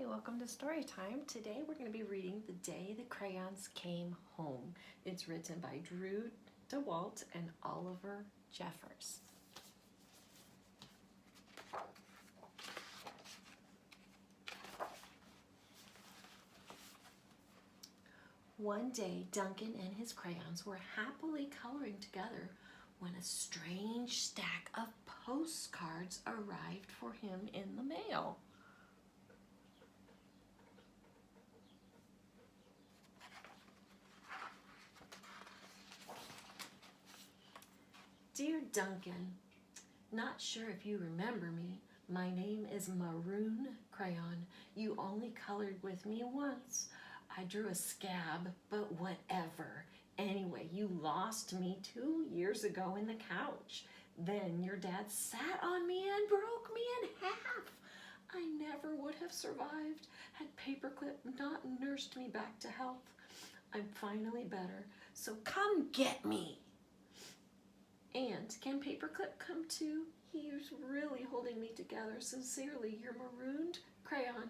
welcome to story time. Today we're going to be reading The Day the Crayons Came Home. It's written by Drew Daywalt and Oliver Jeffers. One day, Duncan and his crayons were happily coloring together when a strange stack of postcards arrived for him in the mail. Dear Duncan, not sure if you remember me. My name is Maroon Crayon. You only colored with me once. I drew a scab, but whatever. Anyway, you lost me 2 years ago in the couch. Then your dad sat on me and broke me in half. I never would have survived had Paperclip not nursed me back to health. I'm finally better, so come get me. And can Paperclip come too? He's really holding me together. Sincerely, your Maroon Crayon.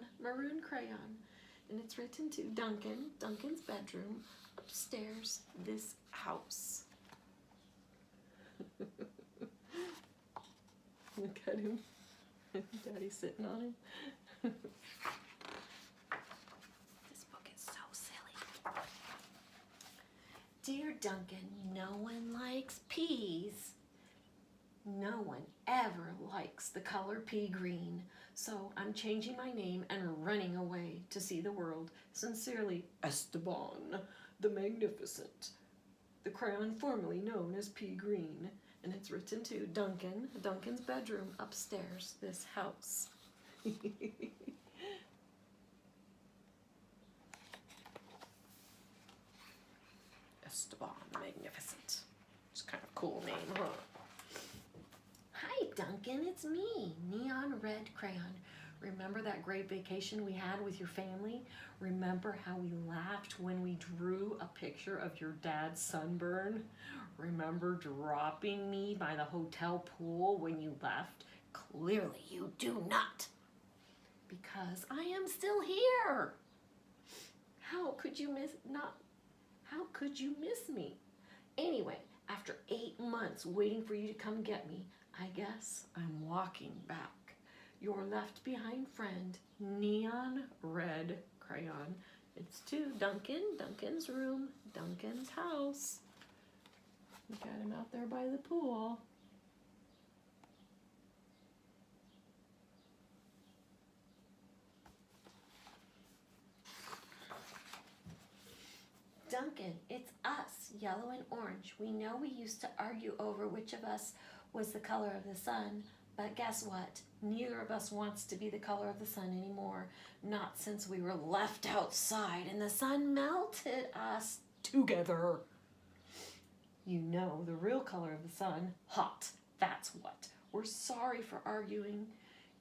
And it's written to Duncan's bedroom, upstairs, this house. Look at him. Daddy's sitting on him. This book is so silly. Dear Duncan, no one likes peas. No one ever likes the color pea green. So I'm changing my name and running away to see the world. Sincerely, Esteban the Magnificent, the crayon formerly known as pea green. And it's written to Duncan's bedroom upstairs, this house. Esteban the Magnificent. It's kind of a cool name, huh? Hi, Duncan, it's me, Neon Red Crayon. Remember that great vacation we had with your family? Remember how we laughed when we drew a picture of your dad's sunburn? Remember dropping me by the hotel pool when you left? Clearly you do not, because I am still here. How could you miss me? Anyway, after 8 months waiting for you to come get me, I guess I'm walking back. Your left behind friend, Neon Red Crayon. It's to Duncan's room, Duncan's house. We got him out there by the pool. Duncan, it's us, yellow and orange. We know we used to argue over which of us was the color of the sun, but guess what? Neither of us wants to be the color of the sun anymore. Not since we were left outside and the sun melted us together. You know the real color of the sun, hot. That's what. We're sorry for arguing.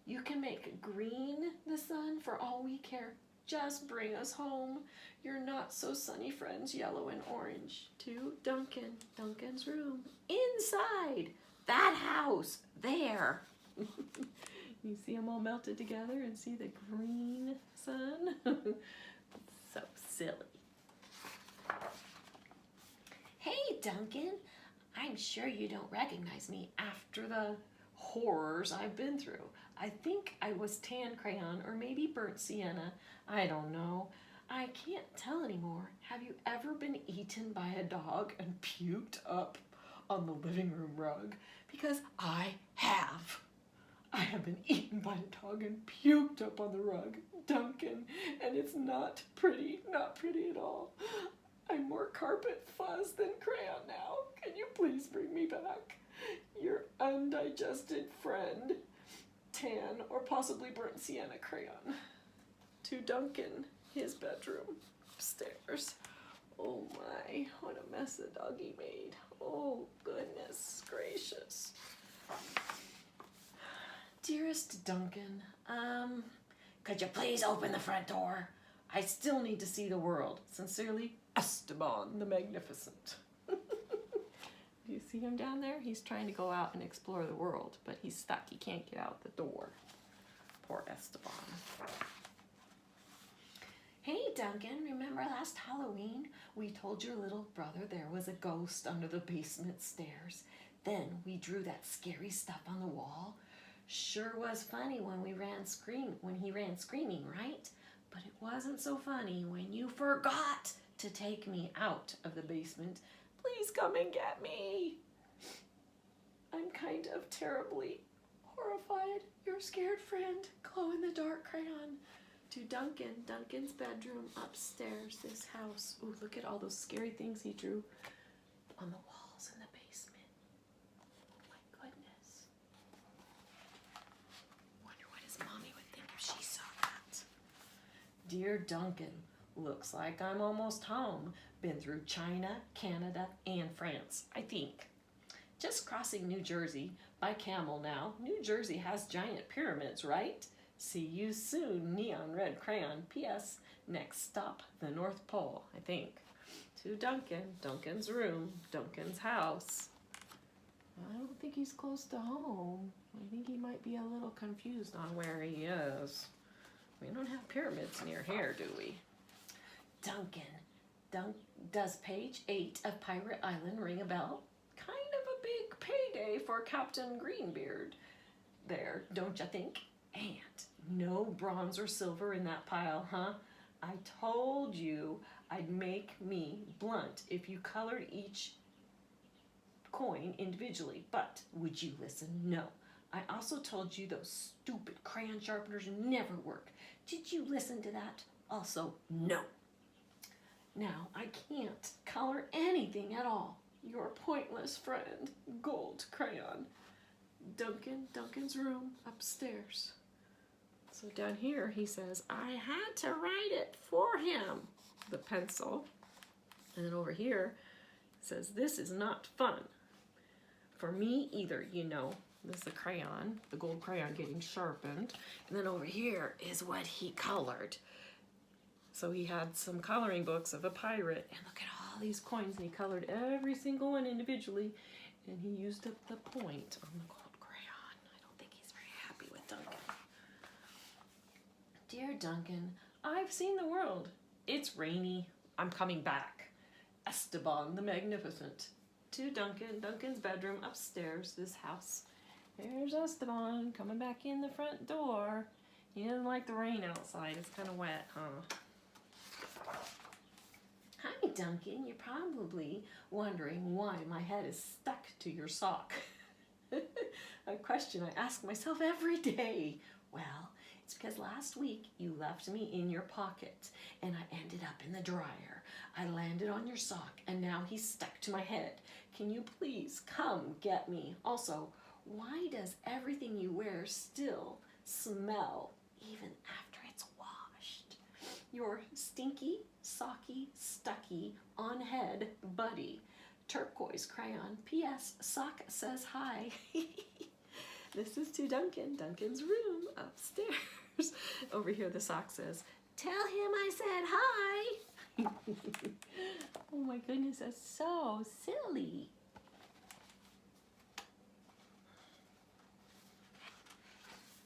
You can make green the sun for all we care. Just bring us home. Your not so sunny friends, yellow and orange. To Duncan's room. Inside that house, there. You see them all melted together and see the green sun? So silly. Hey, Duncan. I'm sure you don't recognize me after the horrors I've been through. I think I was tan crayon or maybe burnt sienna. I don't know. I can't tell anymore. Have you ever been eaten by a dog and puked up on the living room rug? Because I have. I have been eaten by a dog and puked up on the rug, Duncan, and it's not pretty at all. I'm more carpet fuzz than crayon now. Can you please bring me back? Your undigested friend, tan or possibly burnt sienna crayon. To Duncan, his bedroom, upstairs. Oh my, what a mess the doggy made. Oh, goodness gracious. Dearest Duncan, could you please open the front door? I still need to see the world. Sincerely, Esteban the Magnificent. Do you see him down there? He's trying to go out and explore the world, but he's stuck. He can't get out the door. Poor Esteban. Duncan, remember last Halloween? We told your little brother there was a ghost under the basement stairs. Then we drew that scary stuff on the wall. Sure was funny when he ran screaming, right? But it wasn't so funny when you forgot to take me out of the basement. Please come and get me. I'm kind of terribly horrified. Your scared friend, glow-in-the-dark crayon. To Duncan, Duncan's bedroom upstairs, this house. Ooh, look at all those scary things he drew on the walls in the basement. Oh my goodness. Wonder what his mommy would think if she saw that. Dear Duncan, looks like I'm almost home. Been through China, Canada, and France, I think. Just crossing New Jersey by camel now. New Jersey has giant pyramids, right? See you soon, neon red crayon. P.S. Next stop, the North Pole, I think. To Duncan, Duncan's room, Duncan's house. I don't think he's close to home. I think he might be a little confused on where he is. We don't have pyramids near here, do we? Duncan, does page 8 of Pirate Island ring a bell? Kind of a big payday for Captain Greenbeard there, don't you think? And no bronze or silver in that pile, huh? I told you I'd make me blunt if you colored each coin individually, but would you listen? No. I also told you those stupid crayon sharpeners never work. Did you listen to that? Also, no. Now, I can't color anything at all. Your pointless friend, Gold Crayon. Duncan's room upstairs. So down here he says, I had to write it for him, the pencil. And then over here it says, this is not fun. For me either, you know. This is the crayon, the gold crayon getting sharpened. And then over here is what he colored. So he had some coloring books of a pirate. And look at all these coins. And he colored every single one individually. And he used up the point on the gold crayon. I don't think he's very happy with Duncan. Dear Duncan, I've seen the world. It's rainy. I'm coming back. Esteban the Magnificent. To Duncan, Duncan's bedroom upstairs, this house. There's Esteban coming back in the front door. He doesn't like the rain outside. It's kind of wet, huh? Hi, Duncan. You're probably wondering why my head is stuck to your sock. A question I ask myself every day. Well, it's because last week you left me in your pocket and I ended up in the dryer. I landed on your sock and now he's stuck to my head. Can you please come get me? Also, why does everything you wear still smell even after it's washed? Your stinky, socky, stucky, on head buddy. Turquoise crayon. P.S. Sock says hi. This is to Duncan. Duncan's room upstairs. Over here the sock says, tell him I said hi. Oh my goodness, that's so silly.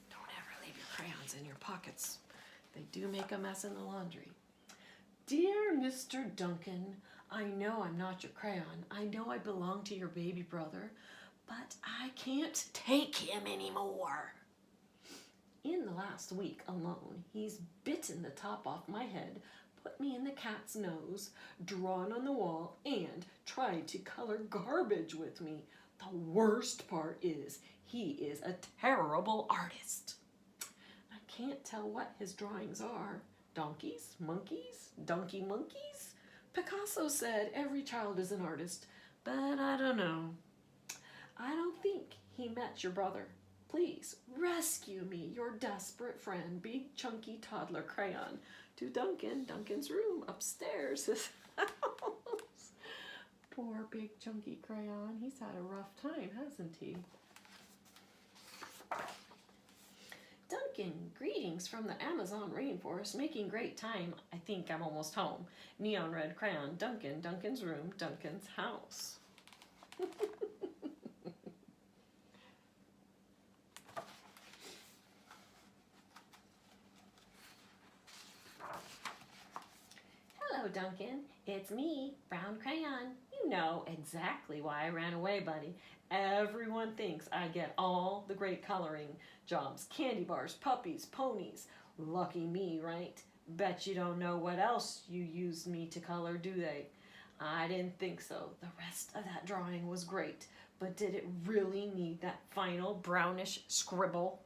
Don't ever leave your crayons in your pockets. They do make a mess in the laundry. Dear Mr. Duncan, I know I'm not your crayon. I know I belong to your baby brother, but I can't take him anymore. In the last week alone, he's bitten the top off my head, put me in the cat's nose, drawn on the wall, and tried to color garbage with me. The worst part is, he is a terrible artist. I can't tell what his drawings are. Donkeys? Monkeys? Donkey monkeys? Picasso said every child is an artist, but I don't know. I don't think he met your brother. Please rescue me, your desperate friend, big chunky toddler crayon. To Duncan, Duncan's room upstairs, his house. Poor big chunky crayon. He's had a rough time, hasn't he? Duncan, greetings from the Amazon rainforest, making great time. I think I'm almost home. Neon red crayon, Duncan, Duncan's room, Duncan's house. Duncan. It's me, Brown Crayon. You know exactly why I ran away, buddy. Everyone thinks I get all the great coloring jobs. Candy bars, puppies, ponies. Lucky me, right? Bet you don't know what else you used me to color, do they? I didn't think so. The rest of that drawing was great, but did it really need that final brownish scribble?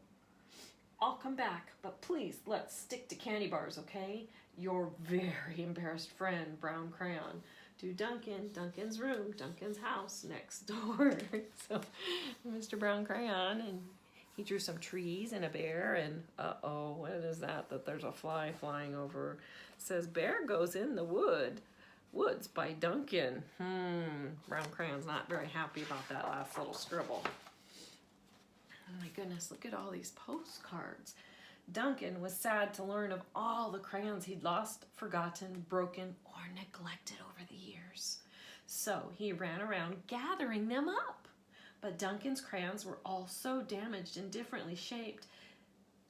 I'll come back, but please let's stick to candy bars, okay? Your very embarrassed friend, Brown Crayon. To Duncan's room, Duncan's house next door. So, Mr. Brown Crayon, and he drew some trees and a bear, and uh-oh, what is that there's a fly flying over? It says, Bear Goes in the Woods by Duncan. Brown Crayon's not very happy about that last little scribble. Oh my goodness, look at all these postcards. Duncan was sad to learn of all the crayons he'd lost, forgotten, broken, or neglected over the years. So he ran around gathering them up. But Duncan's crayons were all so damaged and differently shaped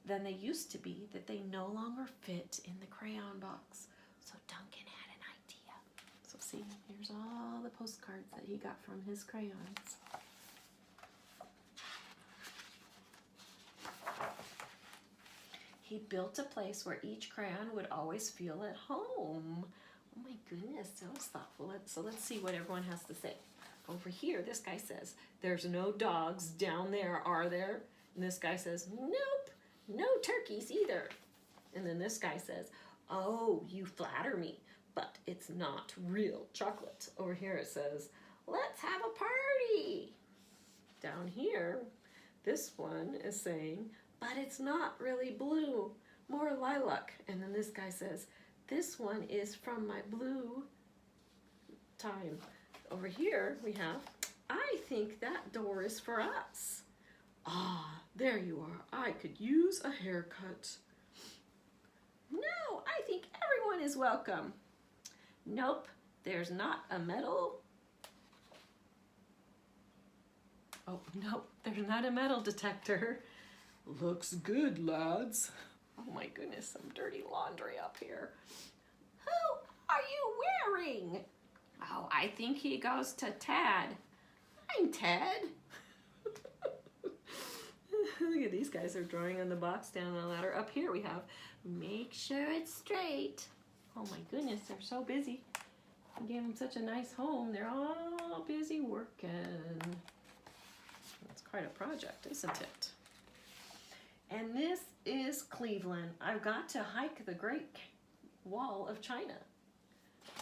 than they used to be that they no longer fit in the crayon box. So Duncan had an idea. So see, here's all the postcards that he got from his crayons. He built a place where each crayon would always feel at home. Oh my goodness, that was thoughtful. So let's see what everyone has to say. Over here, this guy says, there's no dogs down there, are there? And this guy says, nope, no turkeys either. And then this guy says, oh, you flatter me, but it's not real chocolate. Over here it says, let's have a party. Down here, this one is saying, but it's not really blue, more lilac. And then this guy says, this one is from my blue time. Over here we have, I think that door is for us. Ah, there you are. I could use a haircut. No, I think everyone is welcome. Nope, there's not a metal. Oh, nope, there's not a metal detector. Looks good, lads. Oh my goodness, some dirty laundry up here. Who are you wearing? Oh, I think he goes to Tad. I'm Ted. Look at these guys, they're drawing on the box down the ladder. Up here we have, make sure it's straight. Oh my goodness, they're so busy. I gave them such a nice home. They're all busy working. It's quite a project, isn't it? And this is Cleveland. I've got to hike the Great Wall of China.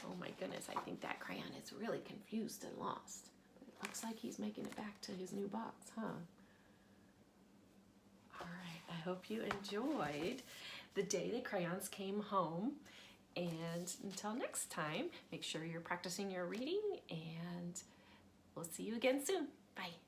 Oh my goodness, I think that crayon is really confused and lost. But it looks like he's making it back to his new box, huh? All right, I hope you enjoyed the day the crayons came home. And until next time, make sure you're practicing your reading, and we'll see you again soon. Bye.